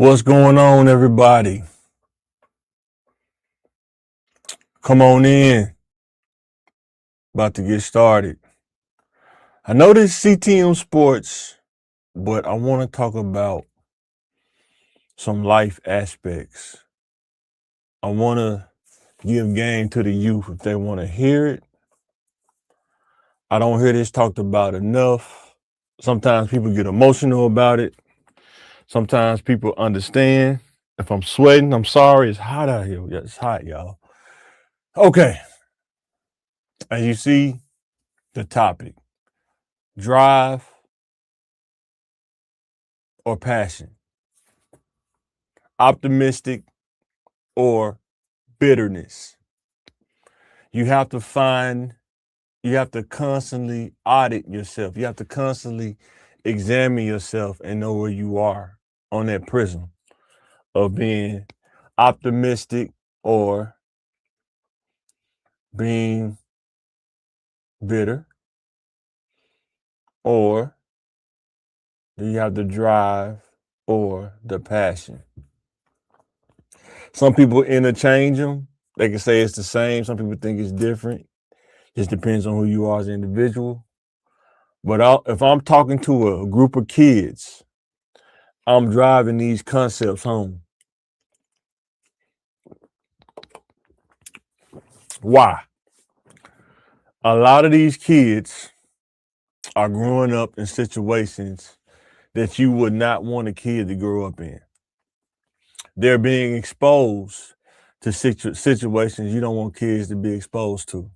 What's going on, everybody? Come on in. About to get started. I know this CTM Sports, but I want to talk about some life aspects. I want to give game to the youth if they want to hear it. I don't hear this talked about enough. Sometimes people get emotional about it. Sometimes people understand. If I'm sweating, I'm sorry. It's hot out here. Yeah, it's hot, y'all. Okay. As you see, the topic: drive or passion, optimistic or bitterness. You have to you have to constantly audit yourself. You have to constantly examine yourself and know where you are on that prism of being optimistic or being bitter, or do you have the drive or the passion? Some people interchange them. They can say it's the same. Some people think it's different. Just depends on who you are as an individual. But if I'm talking to a group of kids, I'm driving these concepts home. Why? A lot of these kids are growing up in situations that you would not want a kid to grow up in. They're being exposed to situations you don't want kids to be exposed to.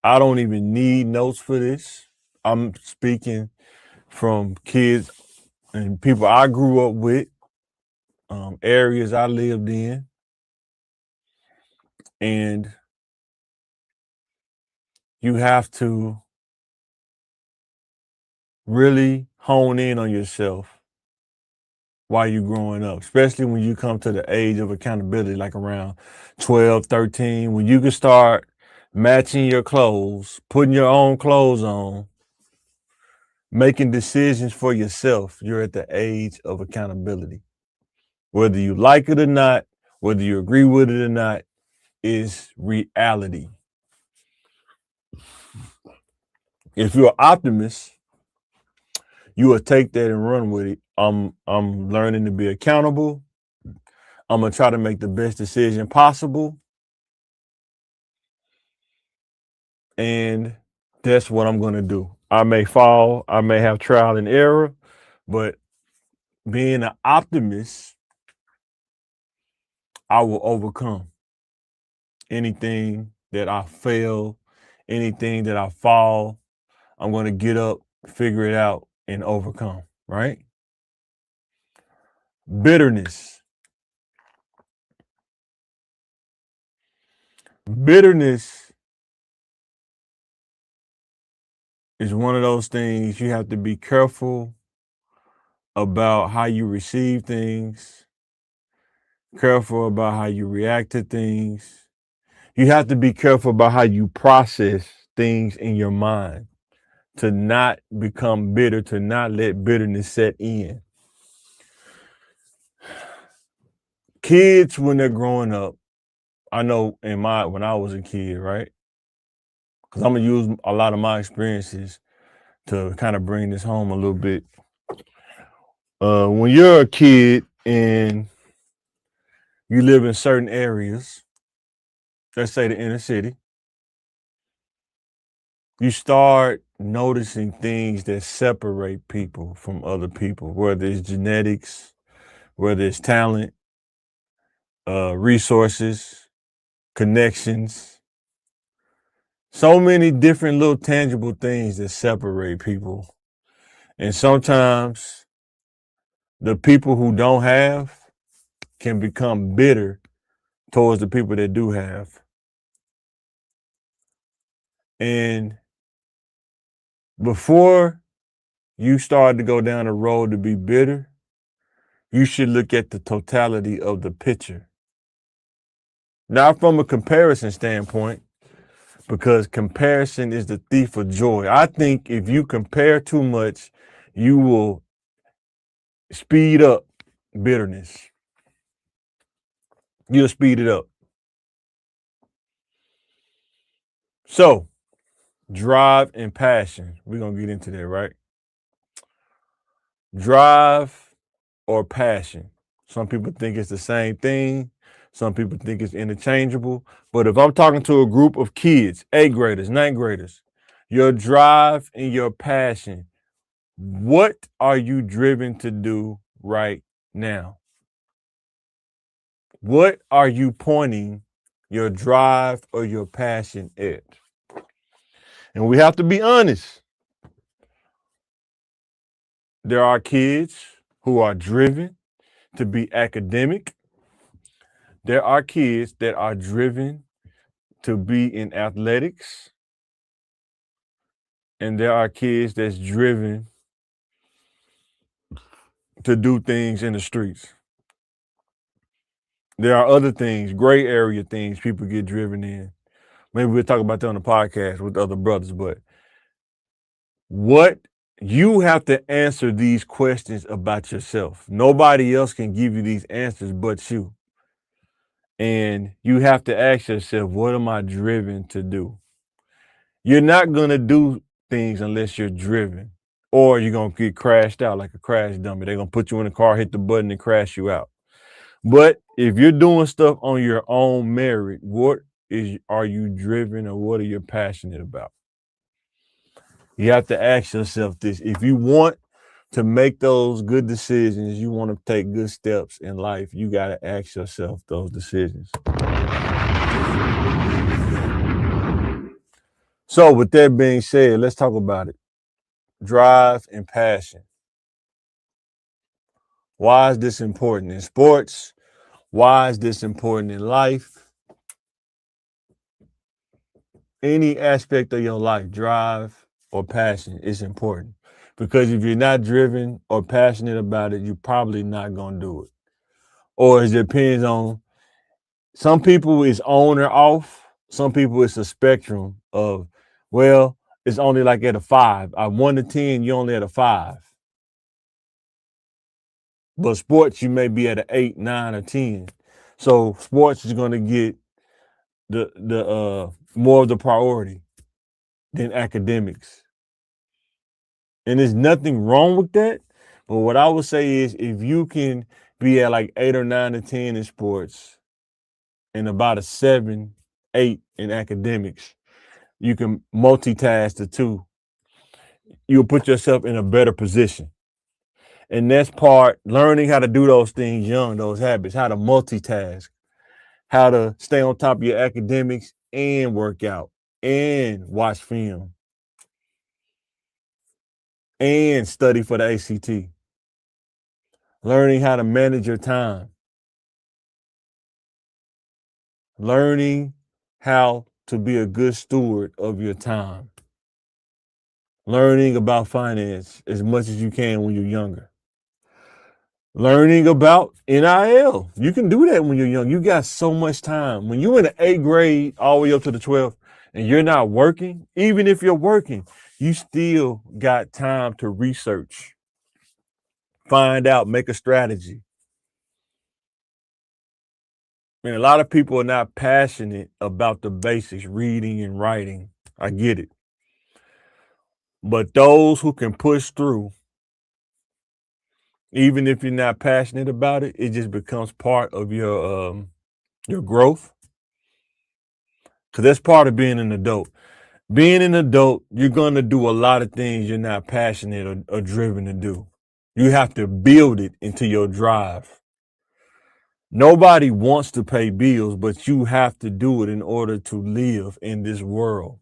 I don't even need notes for this. I'm speaking from kids and people I grew up with, areas I lived in, and you have to really hone in on yourself while you're growing up, especially when you come to the age of accountability, like around 12, 13, when you can start matching your clothes, putting your own clothes on, making decisions for yourself. You're at the age of accountability. Whether you like it or not, whether you agree with it or not, is reality. If you're an optimist, you will take that and run with it. I'm learning to be accountable. I'm gonna try to make the best decision possible, and that's what I'm gonna do. I may fall, I may have trial and error, but being an optimist, I will overcome anything that I fail, anything that I fall. I'm gonna get up, figure it out, and overcome. Right? Bitterness. Bitterness is one of those things you have to be careful about how you receive things, careful about how you react to things. You have to be careful about how you process things in your mind to not become bitter, to not let bitterness set in. Kids, when they're growing up, I know when I was a kid, right? Because I'm gonna use a lot of my experiences to kind of bring this home a little bit. When you're a kid and you live in certain areas, let's say the inner city, you start noticing things that separate people from other people, whether it's genetics, whether it's talent, resources, connections, so many different little tangible things that separate people. And sometimes the people who don't have can become bitter towards the people that do have. And before you start to go down the road to be bitter, you should look at the totality of the picture. Not from a comparison standpoint, because comparison is the thief of joy. I think if you compare too much, you will speed up bitterness. You'll speed it up. So, drive and passion. We're going to get into that, right? Drive or passion. Some people think it's the same thing. Some people think it's interchangeable. But if I'm talking to a group of kids, 8th graders, 9th graders, your drive and your passion, what are you driven to do right now? What are you pointing your drive or your passion at? And we have to be honest. There are kids who are driven to be academic. There are kids that are driven to be in athletics. And there are kids that's driven to do things in the streets. There are other things, gray area things people get driven in. Maybe we'll talk about that on the podcast with other brothers, but what you have to answer these questions about yourself. Nobody else can give you these answers but you. And you have to ask yourself, what am I driven to do? You're not going to do things unless you're driven, or you're going to get crashed out like a crash dummy. They're going to put you in the car, hit the button, and crash you out. But if you're doing stuff on your own merit, are you driven, or what are you passionate about? You have to ask yourself this. If you want to make those good decisions, you want to take good steps in life, you got to ask yourself those decisions. So with that being said, let's talk about it. Drive and passion. Why is this important in sports? Why is this important in life? Any aspect of your life, drive or passion is important. Because if you're not driven or passionate about it, you're probably not going to do it. Or it depends on, some people it's on or off. Some people it's a spectrum of, well, it's only like at a 5. I 1 to 10, you're only at a 5. But sports, you may be at an 8, 9, or 10. So sports is going to get the more of the priority than academics. And there's nothing wrong with that. But what I would say is, if you can be at like 8 or 9 or 10 in sports and about a 7, 8 in academics, you can multitask the two. You'll put yourself in a better position. And that's part, learning how to do those things young, those habits, how to multitask, how to stay on top of your academics and work out and watch film and study for the ACT. Learning how to manage your time. Learning how to be a good steward of your time. Learning about finance as much as you can when you're younger. Learning about NIL. You can do that when you're young. You got so much time. When you're in the 8th grade all the way up to the 12th and you're not working, even if you're working, you still got time to research, find out, make a strategy. And a lot of people are not passionate about the basics, reading and writing. I get it. But those who can push through, even if you're not passionate about it, it just becomes part of your growth. Because that's part of being an adult. Being an adult, you're going to do a lot of things you're not passionate or driven to do. You have to build it into your drive. Nobody wants to pay bills, but you have to do it in order to live in this world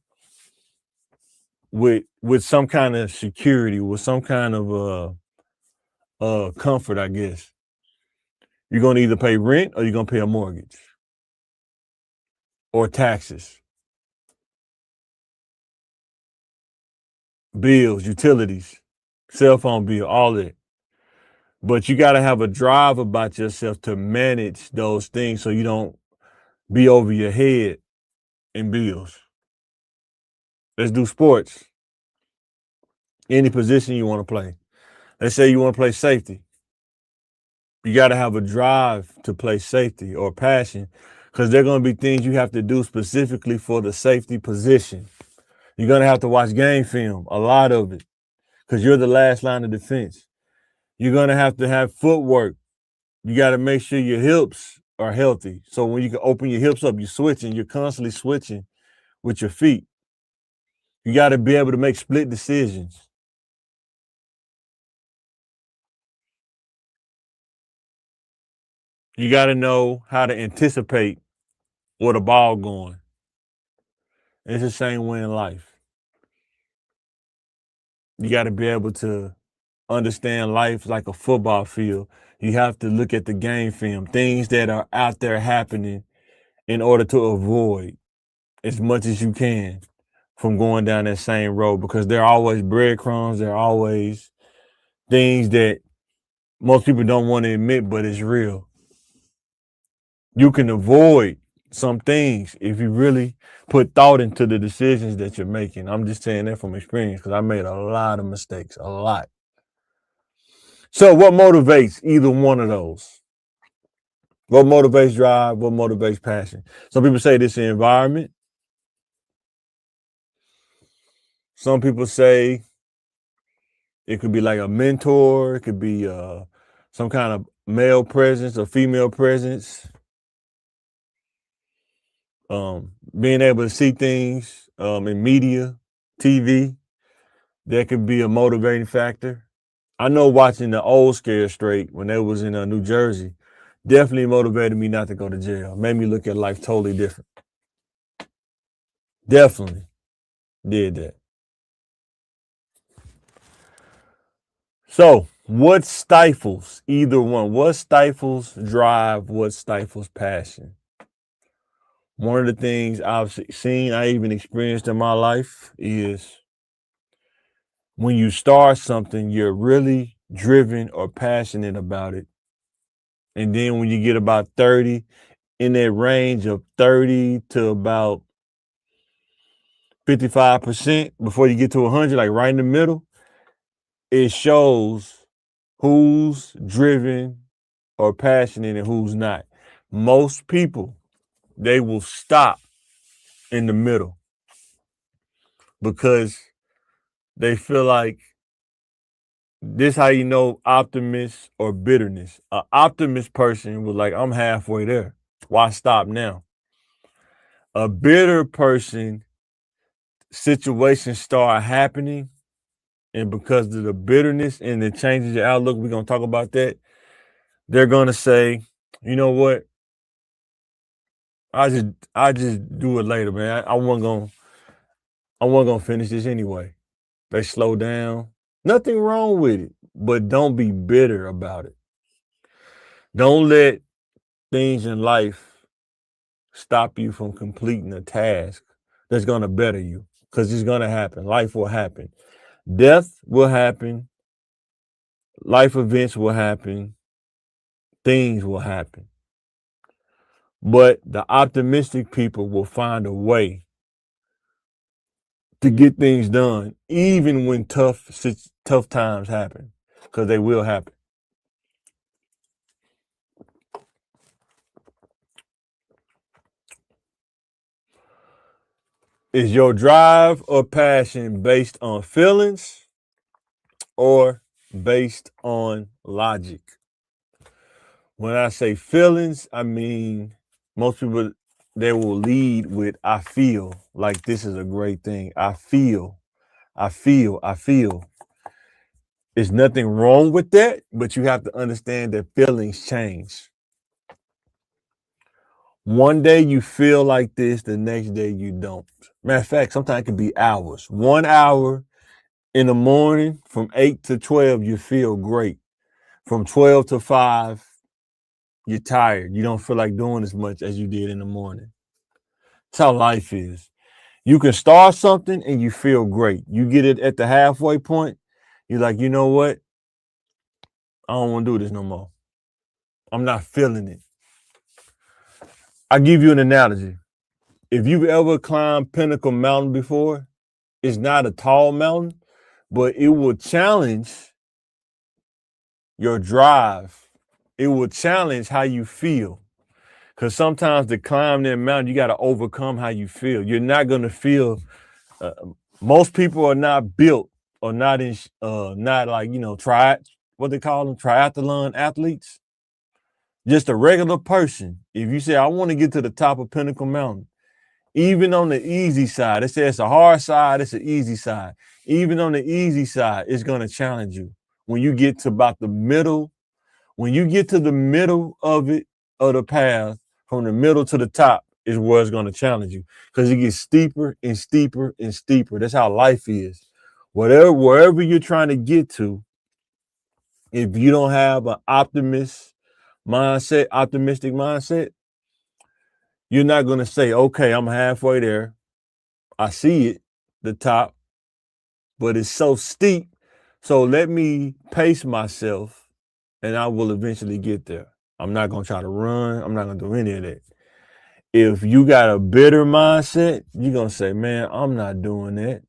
with some kind of security, with some kind of comfort, I guess. You're going to either pay rent or you're going to pay a mortgage or taxes, bills, utilities, cell phone bill, all that. But you got to have a drive about yourself to manage those things so you don't be over your head in bills. Let's do sports. Any position you want to play. Let's say you want to play safety. You got to have a drive to play safety or passion because there are going to be things you have to do specifically for the safety position. You're going to have to watch game film, a lot of it, because you're the last line of defense. You're going to have footwork. You got to make sure your hips are healthy. So when you can open your hips up, you're switching. You're constantly switching with your feet. You got to be able to make split decisions. You got to know how to anticipate where the ball going. It's the same way in life. You got to be able to understand life like a football field. You have to look at the game film, things that are out there happening in order to avoid as much as you can from going down that same road because there are always breadcrumbs, there are always things that most people don't want to admit, but it's real. You can avoid some things if you really put thought into the decisions that you're making. I'm just saying that from experience because I made a lot of mistakes, a lot. So, what motivates either one of those? What motivates drive? What motivates passion? Some people say this environment. Some people say it could be like a mentor. It could be some kind of male presence or female presence. Being able to see things in media, TV, that could be a motivating factor. I know watching the old Scare Straight when they was in New Jersey definitely motivated me not to go to jail. Made me look at life totally different. Definitely did that. So, what stifles either one? What stifles drive? What stifles passion? One of the things I've seen, I even experienced in my life is when you start something, you're really driven or passionate about it. And then when you get about 30, in that range of 30 to about 55% before you get to 100, like right in the middle, it shows who's driven or passionate and who's not. Most people, they will stop in the middle because they feel like this how you know optimist or bitterness. An optimist person was like, I'm halfway there. Why stop now? A bitter person, situations start happening, and because of the bitterness and the changes your outlook, we're gonna talk about that. They're gonna say, you know what? I just do it later, man. I wasn't gonna finish this anyway. They slow down. Nothing wrong with it, but don't be bitter about it. Don't let things in life stop you from completing a task that's gonna better you. Because it's gonna happen. Life will happen. Death will happen. Life events will happen. Things will happen. But the optimistic people will find a way to get things done, even when tough times happen, because they will happen. Is your drive or passion based on feelings or based on logic? When I say feelings, I mean most people they will lead with I feel like this is a great thing. I feel. There's nothing wrong with that, but you have to understand that feelings change. One day you feel like this, the next day you don't. Matter of fact, sometimes it can be hours. 1 hour in the morning from 8 to 12, you feel great. From 12 to 5, you're tired. You don't feel like doing as much as you did in the morning. That's how life is. You can start something and you feel great. You get it at the halfway point, you're like, you know what? I don't want to do this no more. I'm not feeling it. I'll give you an analogy. If you've ever climbed Pinnacle Mountain before, it's not a tall mountain, but it will challenge your drive it will challenge how you feel. Because sometimes to climb that mountain, you got to overcome how you feel. You're not going to feel, uh, most people are not built or not not like, what they call them, triathlon athletes. Just a regular person. If you say, I want to get to the top of Pinnacle Mountain, even on the easy side, it says it's a hard side, it's an easy side. Even on the easy side, it's going to challenge you. When you get to about the middle, when you get to the middle of it, of the path, from the middle to the top is where it's going to challenge you because it gets steeper and steeper and steeper. That's how life is. Wherever you're trying to get to, if you don't have an optimistic mindset, you're not going to say, okay, I'm halfway there. I see it, the top, but it's so steep. So let me pace myself and I will eventually get there. I'm not going to try to run. I'm not going to do any of that. If you got a bitter mindset, you're going to say, man, I'm not doing that.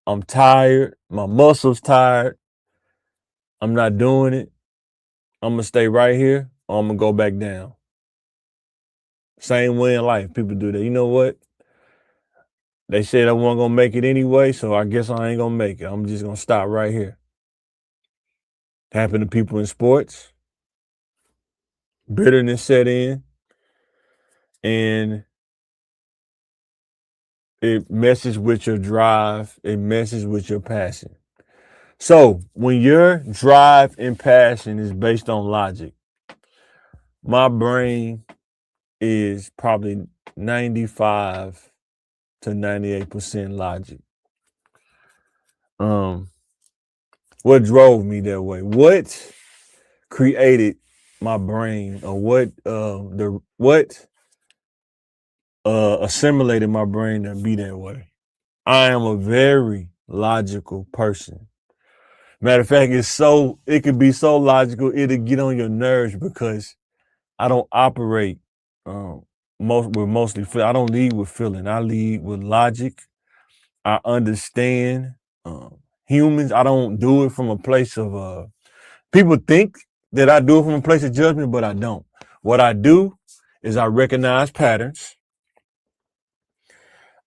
I'm tired. My muscles tired. I'm not doing it. I'm going to stay right here or I'm going to go back down. Same way in life. People do that. You know what? They said I wasn't going to make it anyway, so I guess I ain't going to make it. I'm just going to stop right here. Happen to people in sports. Bitterness set in. And it messes with your drive. It messes with your passion. So when your drive and passion is based on logic, my brain is probably 95 to 98% logic. What drove me that way? What created my brain, or what assimilated my brain to be that way? I am a very logical person. Matter of fact, it could be so logical, it'll get on your nerves because I don't operate mostly I don't lead with feeling. I lead with logic. I understand humans. I don't do it from a place of people think that I do it from a place of judgment, but I don't. What I do is I recognize patterns.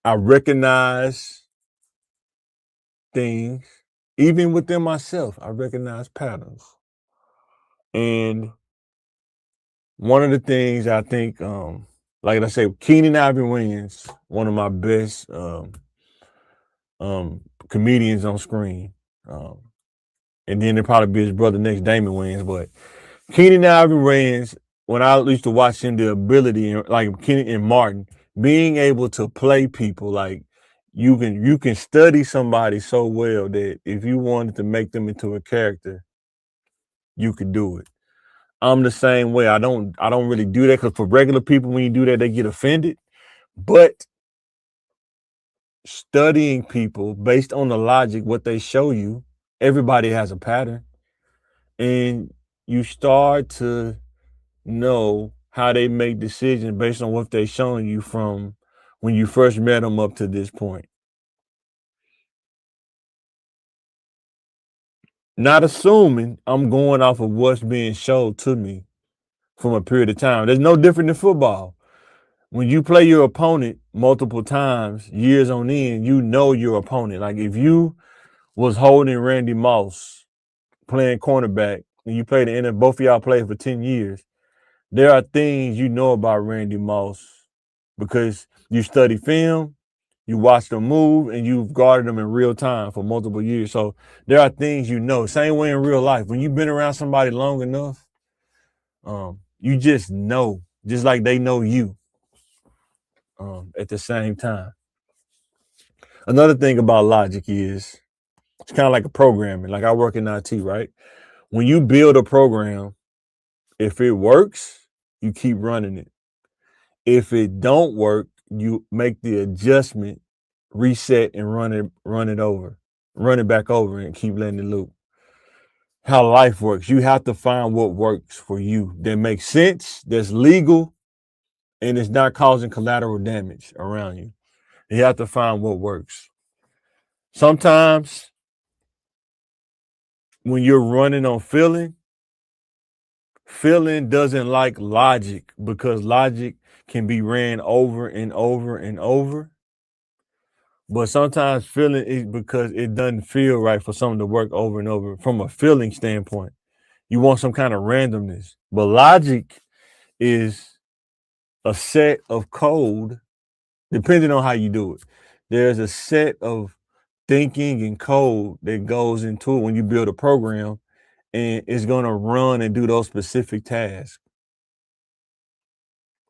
I recognize things. Even within myself, I recognize patterns. And one of the things I think, like I say, Keenan Ivory Wayans, one of my best comedians on screen. And then there'd probably be his brother next, Damon Wayans. But Keenan Ivory Wayans, when I used to watch him, the ability, like Keenan and Martin, being able to play people, like you can study somebody so well that if you wanted to make them into a character, you could do it. I'm the same way. I don't really do that because for regular people, when you do that, they get offended. But studying people based on the logic, what they show you, everybody has a pattern. And you start to know how they make decisions based on what they're showing you from when you first met them up to this point. Not assuming I'm going off of what's being shown to me from a period of time. There's no different than football. When you play your opponent multiple times, years on end, you know your opponent. Like if you was holding Randy Moss playing cornerback and you played in it, both of y'all played for 10 years, there are things you know about Randy Moss because you study film, you watch them move, and you've guarded them in real time for multiple years. So there are things you know. Same way in real life. When you've been around somebody long enough, you just know, just like they know you at the same time. Another thing about logic is it's kind of like a programming. Like I work in IT, right? When you build a program, if it works, you keep running it. If it don't work, you make the adjustment, reset, and run it back over and keep letting it loop. How life works. You have to find what works for you that makes sense, that's legal, and it's not causing collateral damage around you. You have to find what works. Sometimes when you're running on feeling Feeling doesn't like logic because logic can be ran over and over and over. But sometimes feeling is because it doesn't feel right for something to work over and over from a feeling standpoint. You want some kind of randomness. But logic is a set of code, depending on how you do it. There's a set of thinking and code that goes into it when you build a program, and it's going to run and do those specific tasks.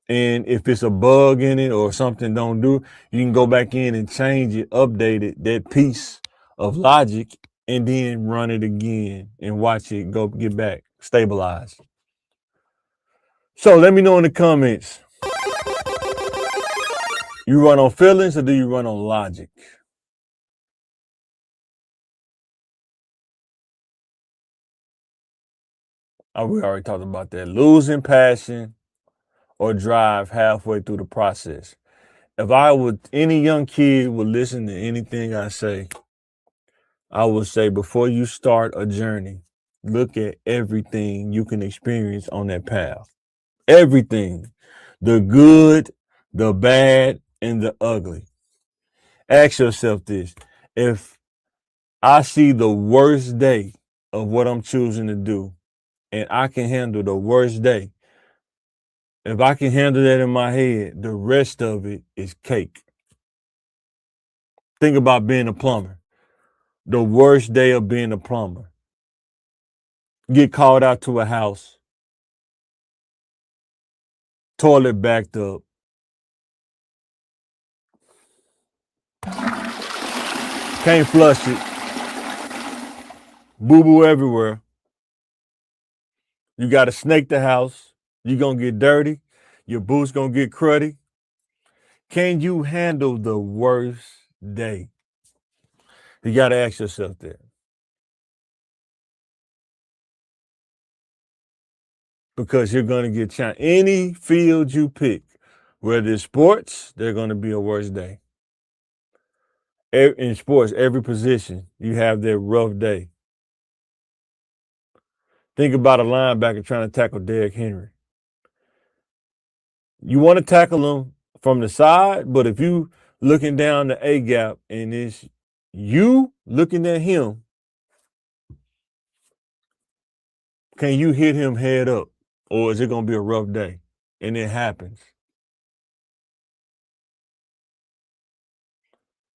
And if it's a bug in it or something don't do, you can go back in and change it, update it, that piece of logic, and then run it again and watch it go get back, stabilize. So let me know in the comments. You run on feelings or do you run on logic? We already talked about that. Losing passion or drive halfway through the process. If any young kid would listen to anything I say, I would say before you start a journey, look at everything you can experience on that path. Everything. The good, the bad, and the ugly. Ask yourself this. If I see the worst day of what I'm choosing to do, and I can handle the worst day, if I can handle that in my head, the rest of it is cake. Think about being a plumber. The worst day of being a plumber. Get called out to a house, toilet backed up, can't flush it, boo-boo everywhere. You got to snake the house. You're going to get dirty. Your boots going to get cruddy. Can you handle the worst day? You got to ask yourself that. Because you're going to get challenged. Any field you pick, whether it's sports, they're going to be a worse day. In sports, every position, you have their rough day. Think about a linebacker trying to tackle Derrick Henry. You want to tackle him from the side, but if you looking down the A gap and it's you looking at him, can you hit him head up? Or is it going to be a rough day? And it happens.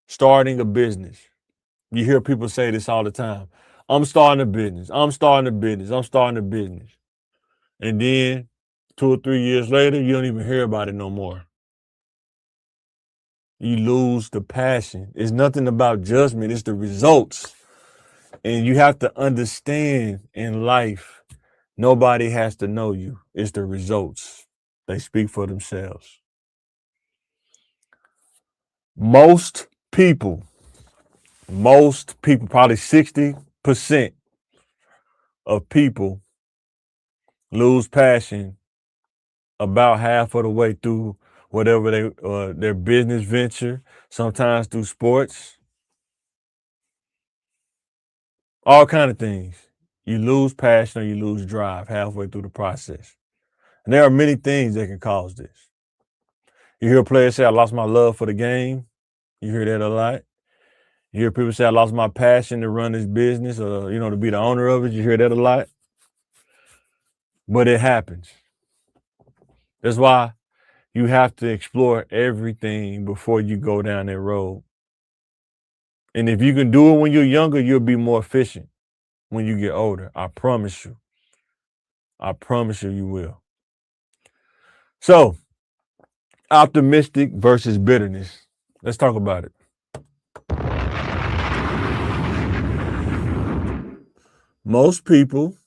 Starting a business. You hear people say this all the time. I'm starting a business. I'm starting a business. I'm starting a business. And then 2 or 3 years later, you don't even hear about it no more. You lose the passion. It's nothing about judgment. It's the results. And you have to understand in life, nobody has to know you. It's the results. They speak for themselves. Most people, probably 60% of people lose passion about half of the way through whatever their business venture, sometimes through sports, all kind of things. You lose passion or you lose drive halfway through the process. And there are many things that can cause this. You hear players say, I lost my love for the game. You hear that a lot. You hear people say, I lost my passion to run this business or, to be the owner of it. You hear that a lot. But it happens. That's why you have to explore everything before you go down that road. And if you can do it when you're younger, you'll be more efficient when you get older. I promise you. I promise you, you will. So, optimistic versus bitterness. Let's talk about it. Most people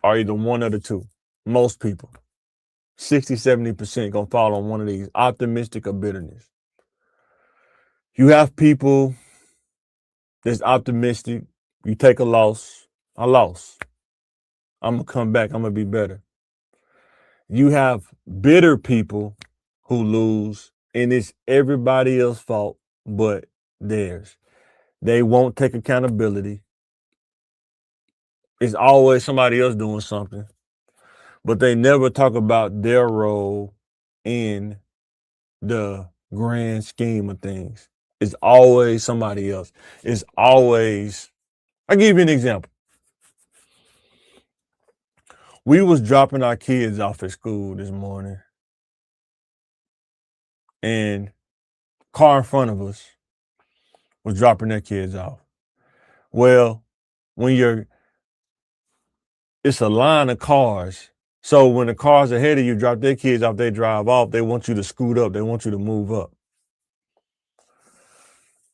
are either one or the two. Most people. 60, 70% going to fall on one of these, optimistic or bitterness. You have people that's optimistic. You take a loss. I lost. I'm going to come back. I'm going to be better. You have bitter people who lose, and it's everybody else's fault but theirs. They won't take accountability. It's always somebody else doing something, but they never talk about their role in the grand scheme of things. It's always somebody else. It's always, I'll give you an example. We was dropping our kids off at school this morning, and car in front of us was dropping their kids off. Well, when it's a line of cars. So when the cars ahead of you drop their kids off, they drive off, they want you to scoot up. They want you to move up.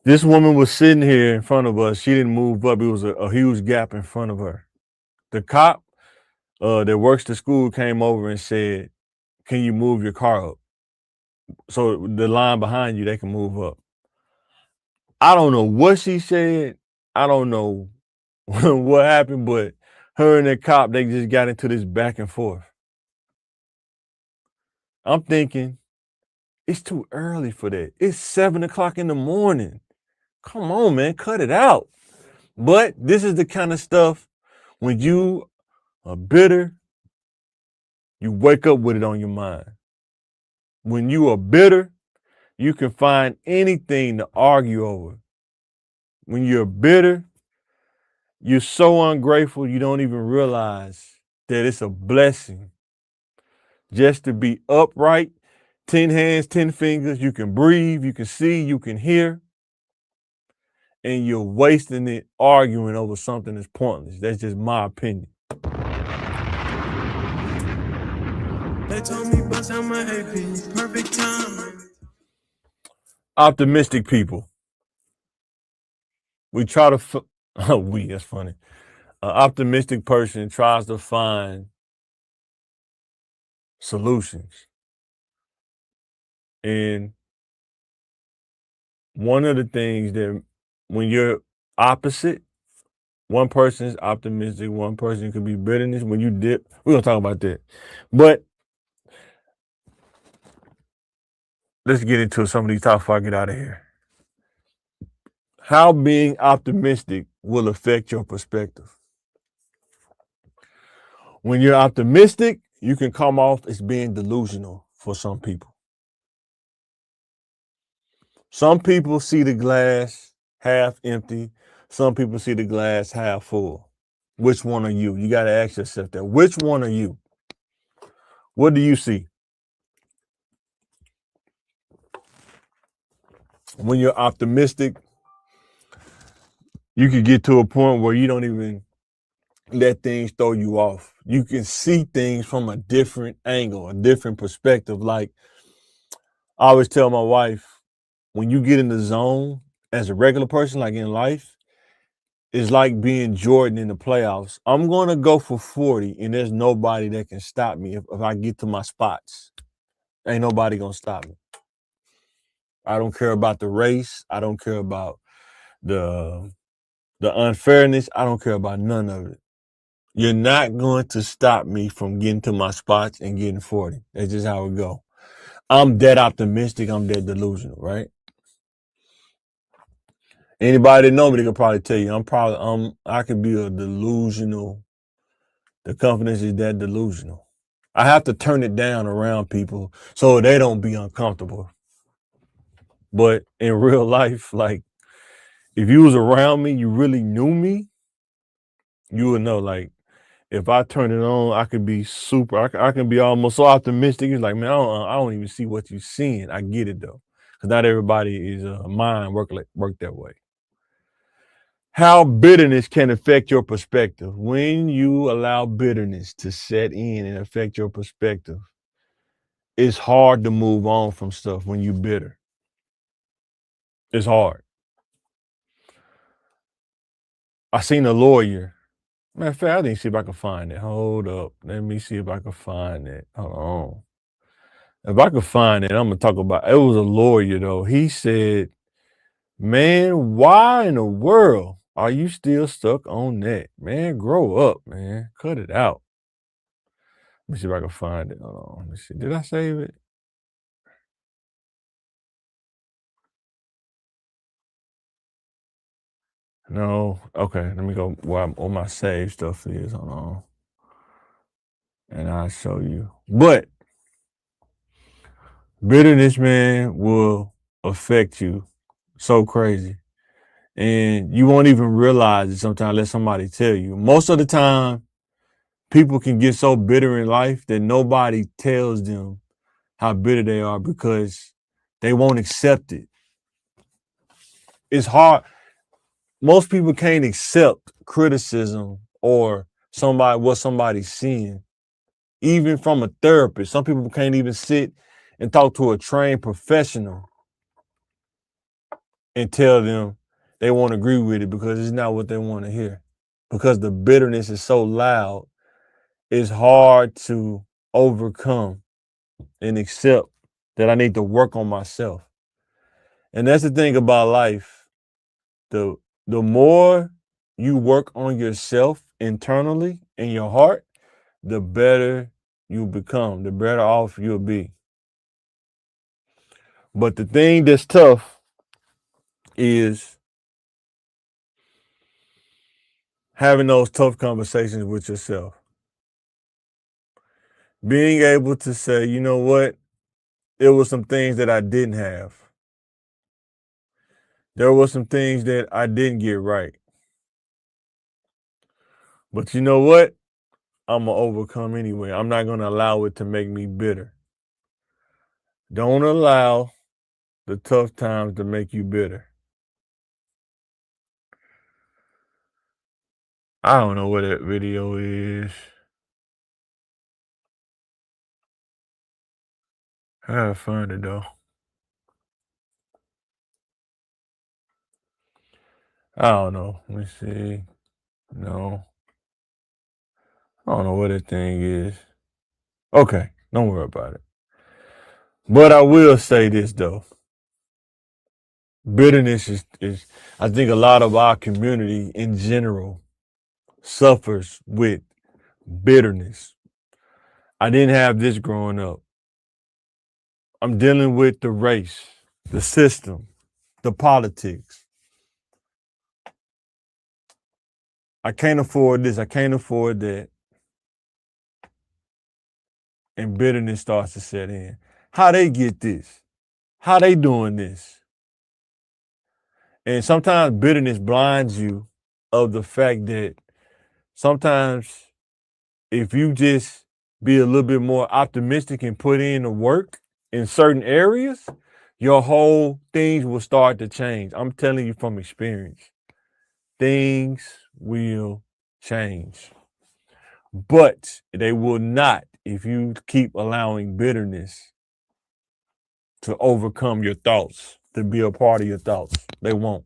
This woman was sitting here in front of us. She didn't move up. It was a huge gap in front of her. The cop that works the school came over and said, "Can you move your car up? So the line behind you, they can move up." I don't know what she said. I don't know what happened, but her and the cop, they just got into this back and forth. I'm thinking, it's too early for that. It's 7 o'clock in the morning. Come on, man, cut it out. But this is the kind of stuff when you are bitter, you wake up with it on your mind. When you are bitter, you can find anything to argue over. When you're bitter, you're so ungrateful you don't even realize that it's a blessing just to be upright, 10 hands, 10 fingers. You can breathe, you can see, you can hear, and you're wasting it arguing over something that's pointless. That's just my opinion. They told me bust out my AP, perfect time. Optimistic people. We try to, that's funny. An optimistic person tries to find solutions. And one of the things that when you're opposite, one person is optimistic, one person could be bitterness. When you dip, we're gonna talk about that. But let's get into some of these topics before I get out of here. How being optimistic will affect your perspective. When you're optimistic, you can come off as being delusional for some people. Some people see the glass half empty. Some people see the glass half full. Which one are you? You got to ask yourself that. Which one are you? What do you see? When you're optimistic, you can get to a point where you don't even let things throw you off. You can see things from a different angle, a different perspective. Like I always tell my wife, when you get in the zone as a regular person, like in life, it's like being Jordan in the playoffs. I'm going to go for 40, and there's nobody that can stop me if I get to my spots. Ain't nobody going to stop me. I don't care about the race. I don't care about the unfairness. I don't care about none of it. You're not going to stop me from getting to my spots and getting 40. That's just how it go. I'm that optimistic. I'm that delusional, right? Anybody that know me, they could probably tell you I could be a delusional. The confidence is that delusional. I have to turn it down around people so they don't be uncomfortable. But in real life, like if you was around me, you really knew me, you would know. Like if I turn it on, I could be super. I can be almost so optimistic. It's like, man, I don't even see what you're seeing. I get it though, because not everybody is mind work that way. How bitterness can affect your perspective. When you allow bitterness to set in and affect your perspective, it's hard to move on from stuff when you're bitter. It's hard. I seen a lawyer. Matter of fact, I didn't see if I can find it. Hold up. Let me see if I can find it. Hold on. If I could find it, I'm gonna talk about it. Was a lawyer though. He said, man, why in the world are you still stuck on that? Man, grow up, man. Cut it out. Let me see if I can find it. Hold on. Let me see. Did I save it? No. Okay. Let me go where my save stuff is. Hold on. And I'll show you. But bitterness, man, will affect you so crazy. And you won't even realize it sometimes unless somebody tell you. Most of the time, people can get so bitter in life that nobody tells them how bitter they are because they won't accept it. It's hard. Most people can't accept criticism or what somebody's seeing, even from a therapist. Some people can't even sit and talk to a trained professional and tell them they won't agree with it because it's not what they want to hear. Because the bitterness is so loud, it's hard to overcome and accept that I need to work on myself. And that's the thing about life. The the more you work on yourself internally in your heart, the better you become, the better off you'll be. But the thing that's tough is having those tough conversations with yourself. Being able to say, you know what, there were some things that I didn't have. There were some things that I didn't get right. But you know what? I'm going to overcome anyway. I'm not going to allow it to make me bitter. Don't allow the tough times to make you bitter. I don't know what that video is. I gotta find it though. I don't know. Let me see. No. I don't know what that thing is. Okay. Don't worry about it. But I will say this though. Bitterness is I think a lot of our community in general suffers with bitterness. I didn't have this growing up. I'm dealing with the race, the system, the politics. I can't afford this. I can't afford that. And bitterness starts to set in. How they get this? How they doing this? And sometimes bitterness blinds you of the fact that sometimes if you just be a little bit more optimistic and put in the work in certain areas, your whole things will start to change. I'm telling you from experience. Things will change. But they will not if you keep allowing bitterness to overcome your thoughts, to be a part of your thoughts. They won't.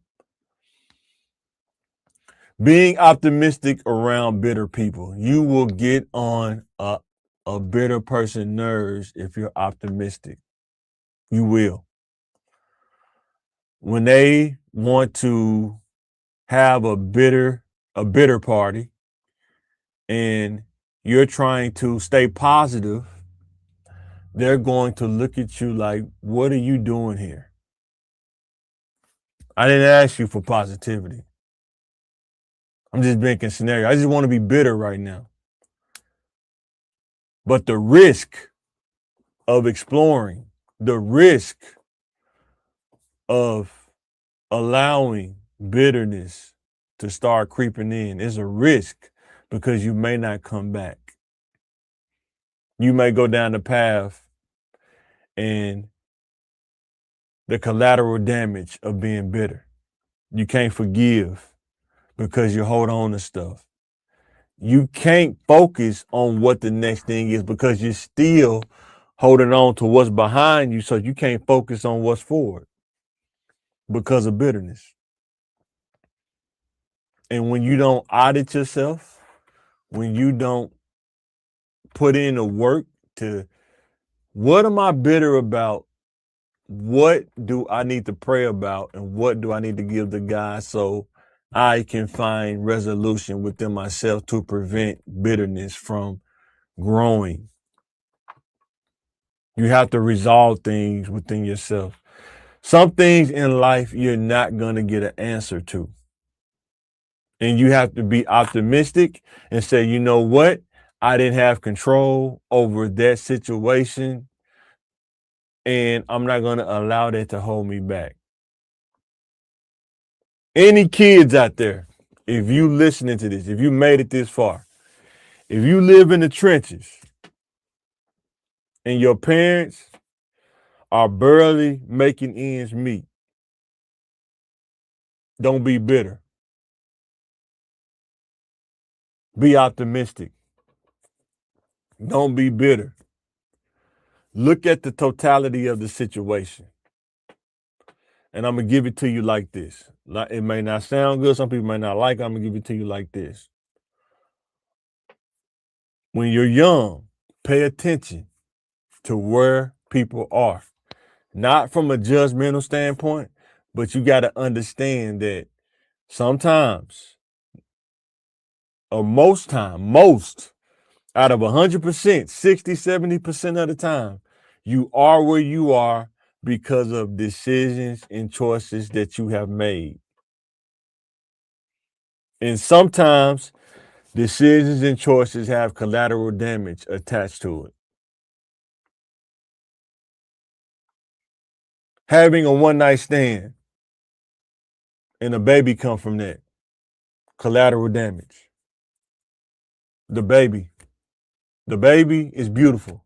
Being optimistic around bitter people, you will get on a bitter person's nerves if you're optimistic. You will. When they want to have a bitter party and you're trying to stay positive, they're going to look at you like, what are you doing here? I didn't ask you for positivity. I'm just making scenario. I just want to be bitter right now. But the risk of exploring, the risk of allowing bitterness to start creeping in is a risk because you may not come back. You may go down the path and the collateral damage of being bitter. You can't forgive because you hold on to stuff. You can't focus on what the next thing is because you're still holding on to what's behind you, so you can't focus on what's forward because of bitterness. And when you don't audit yourself, when you don't put in the work to what am I bitter about? What do I need to pray about? And what do I need to give to God so I can find resolution within myself to prevent bitterness from growing? You have to resolve things within yourself. Some things in life you're not going to get an answer to. And you have to be optimistic and say, you know what? I didn't have control over that situation, and I'm not going to allow that to hold me back. Any kids out there, if you listening to this, if you made it this far, if you live in the trenches and your parents are barely making ends meet, don't be bitter. Be optimistic. Don't be bitter. Look at the totality of the situation. And I'm going to give it to you like this. It may not sound good. Some people may not like it. I'm going to give it to you like this. When you're young, pay attention to where people are. Not from a judgmental standpoint, but you got to understand that sometimes, or most out of 100%, 60, 70% of the time, you are where you are because of decisions and choices that you have made. And sometimes decisions and choices have collateral damage attached to it. Having a one night stand and a baby come from that. Collateral damage. The baby. The baby is beautiful.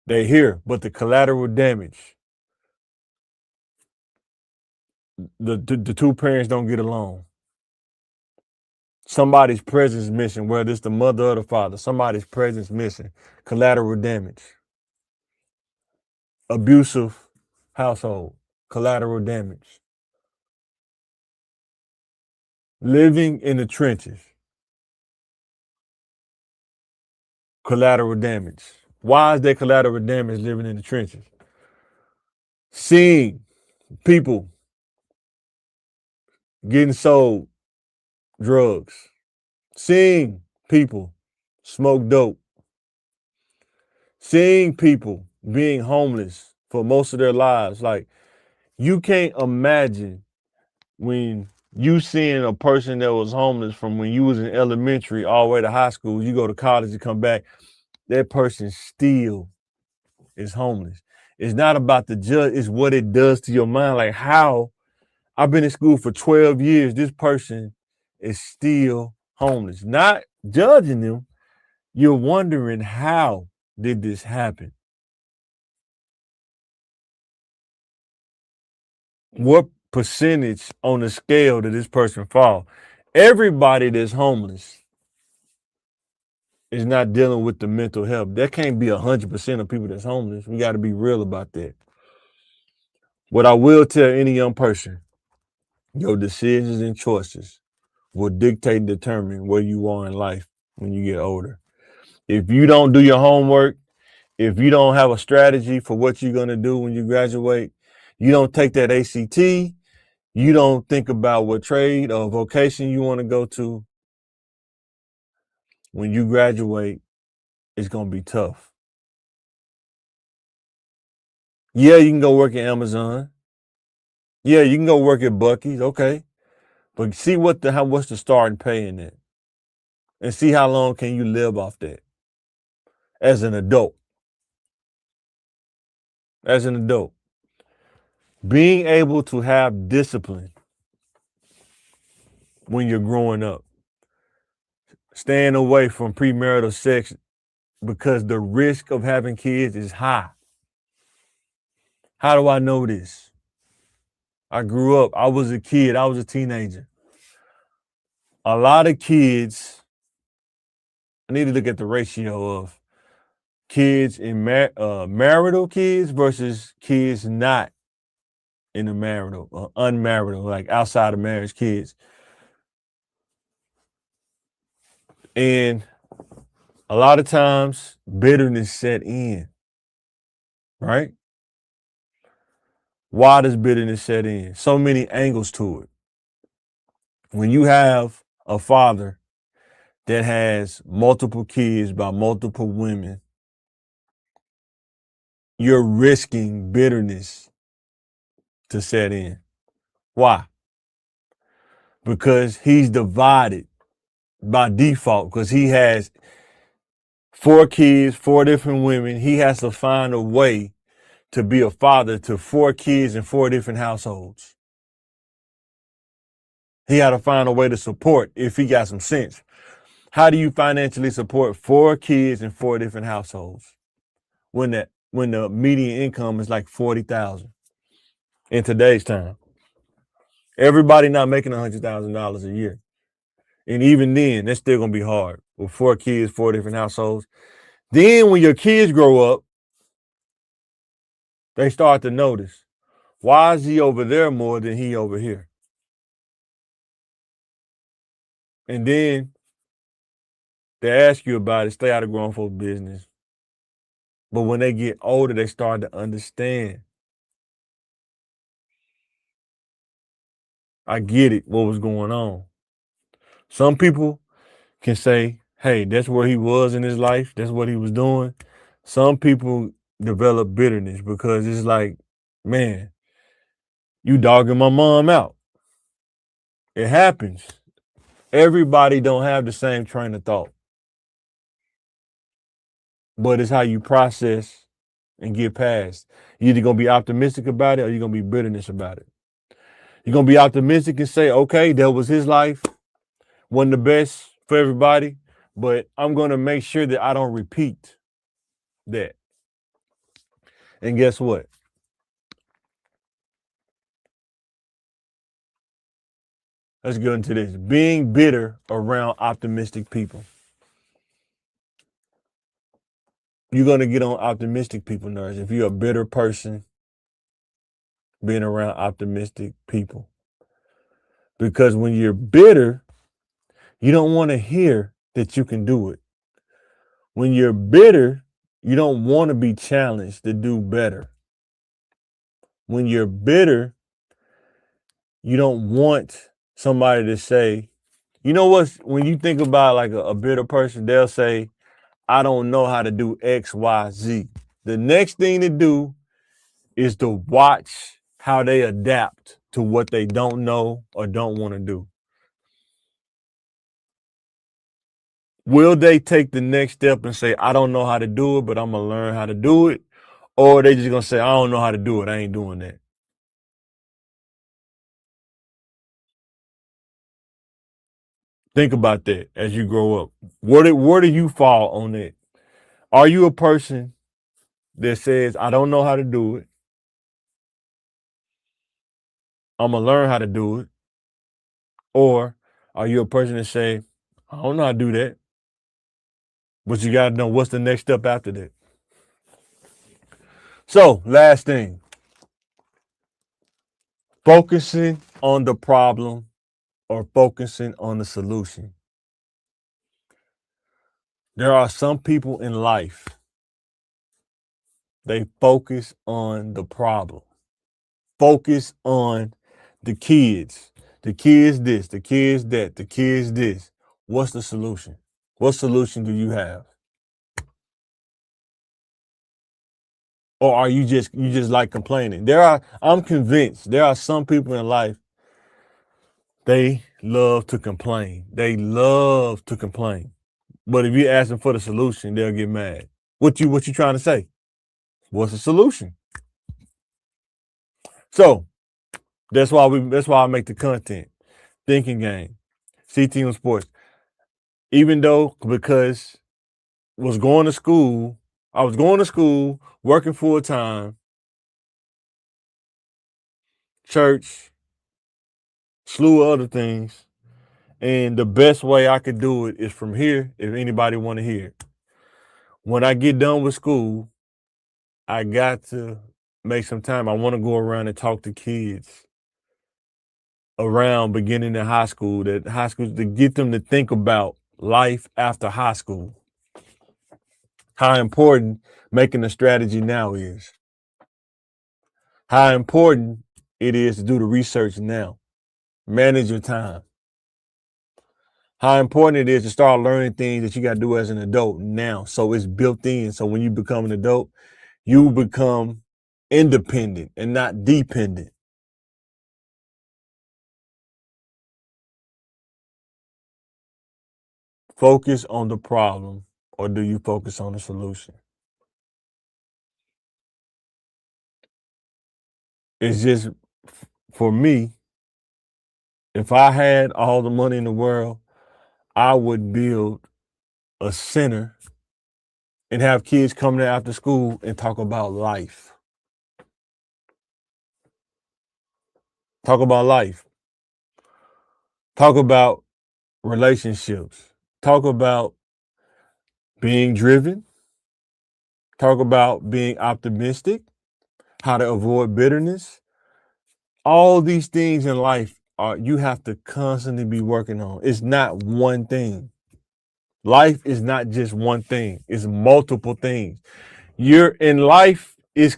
They're here, but the collateral damage. The two parents don't get along. Somebody's presence missing, whether it's the mother or the father. Somebody's presence missing. Collateral damage. Abusive household. Collateral damage. Living in the trenches. Collateral damage. Why is there collateral damage living in the trenches? Seeing people getting sold drugs, seeing people smoke dope, seeing people being homeless for most of their lives. Like, you can't imagine when you seeing a person that was homeless from when you was in elementary all the way to high school, you go to college, you come back, that person still is homeless. It's not about the judge, it's what it does to your mind. Like, how I've been in school for 12 years, this person is still homeless. Not judging them, you're wondering, how did this happen? What percentage on the scale did this person fall? Everybody that's homeless is not dealing with the mental health. That can't be 100% of people that's homeless. We got to be real about that. What I will tell any young person, your decisions and choices will dictate and determine where you are in life when you get older. If you don't do your homework, if you don't have a strategy for what you're going to do when you graduate, you don't take that ACT, you don't think about what trade or vocation you want to go to, when you graduate, it's going to be tough. Yeah, you can go work at Amazon. Yeah, you can go work at Buc-ee's. Okay. But see what's the starting pay in that, and see how long can you live off that as an adult. As an adult, being able to have discipline when you're growing up, staying away from premarital sex because the risk of having kids is high. How do I know this? I grew up, I was a kid, I was a teenager. A lot of kids, I need to look at the ratio of kids in marital kids versus kids not in the marital or unmarital, like outside of marriage kids. And a lot of times bitterness set in, right? Why does bitterness set in? So many angles to it. When you have a father that has multiple kids by multiple women, you're risking bitterness to set in. Why? because he's divided by default because he has 4 kids, 4 different women. He has to find a way to be a father to 4 kids in 4 different households. He had to find a way to support if he got some sense. How do you financially support 4 kids in 4 different households when the median income is like 40,000 in today's time? Everybody not making $100,000 a year, and even then, that's still gonna be hard with 4 kids, 4 different households. Then when your kids grow up, they start to notice, why is he over there more than he over here? And then they ask you about it, stay out of grown folks' business. But when they get older, they start to understand. I get it, what was going on. Some people can say, hey, that's where he was in his life. That's what he was doing. Some people develop bitterness because it's like, man, you dogging my mom out. It happens. Everybody don't have the same train of thought, but it's how you process and get past. You're either gonna be optimistic about it or you're gonna be bitterness about it. You're gonna be optimistic and say, okay, that was his life, wasn't the best for everybody, but I'm gonna make sure that I don't repeat that. And guess what? Let's get into this. Being bitter around optimistic people. You're gonna get on optimistic people nerves if you're a bitter person being around optimistic people. Because when you're bitter, you don't want to hear that you can do it. When you're bitter, you don't want to be challenged to do better. When you're bitter, you don't want somebody to say, you know what? When you think about like a bitter person, they'll say, I don't know how to do X, Y, Z. The next thing to do is to watch how they adapt to what they don't know or don't want to do. Will they take the next step and say, I don't know how to do it, but I'm going to learn how to do it? Or are they just going to say, I don't know how to do it. I ain't doing that. Think about that as you grow up. Where do you fall on that? Are you a person that says, I don't know how to do it? I'm going to learn how to do it. Or are you a person that say, I don't know how to do that? But you got to know what's the next step after that. So, last thing, focusing on the problem or focusing on the solution. There are some people in life, they focus on the problem, focus on the kids. The kids this, the kids that, the kids this. What's the solution? What solution do you have? Or are you just like complaining? I'm convinced there are some people in life, they love to complain. They love to complain. But if you ask them for the solution, they'll get mad. What you trying to say? What's the solution? So that's why I make the content. Thinking game. CTM Sports. Even though because I was going to school, working full time, church, slew of other things. And the best way I could do it is from here, if anybody want to hear it. When I get done with school, I got to make some time. I want to go around and talk to kids around beginning in high school, to get them to think about life after high school. How important making a strategy now is. How important it is to do the research now. Manage your time. How important it is to start learning things that you got to do as an adult now. So it's built in. So when you become an adult, you become independent and not dependent. focus on the problem or do you focus on the solution? It's just for me, if I had all the money in the world, I would build a center and have kids come there after school and talk about life. Talk about life. Talk about relationships. Talk about being driven. Talk about being optimistic, how to avoid bitterness. All these things in life are you have to constantly be working on. It's not one thing. Life is not just one thing. It's multiple things. You're in life is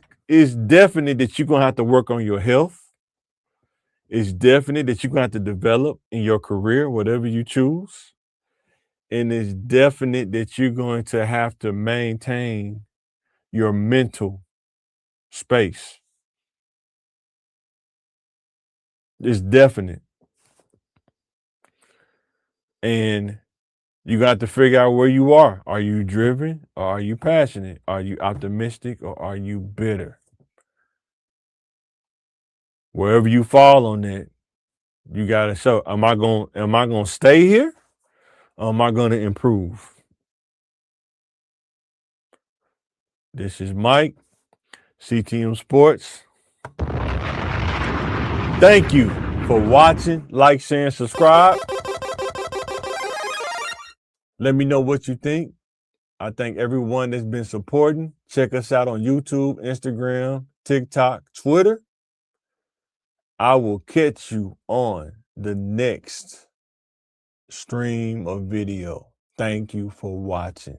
definite that you're gonna have to work on your health. It's definite that you're gonna have to develop in your career, whatever you choose. And it's definite that you're going to have to maintain your mental space. It's definite. And you got to figure out where you are. Are you driven or are you passionate? Are you optimistic or are you bitter? Wherever you fall on that, you gotta show. Am I gonna stay here? Or am I gonna improve? This is Mike, CTM Sports. Thank you for watching. Like, share, and subscribe. Let me know what you think. I thank everyone that's been supporting. Check us out on YouTube, Instagram, TikTok, Twitter. I will catch you on the next stream of video. Thank you for watching.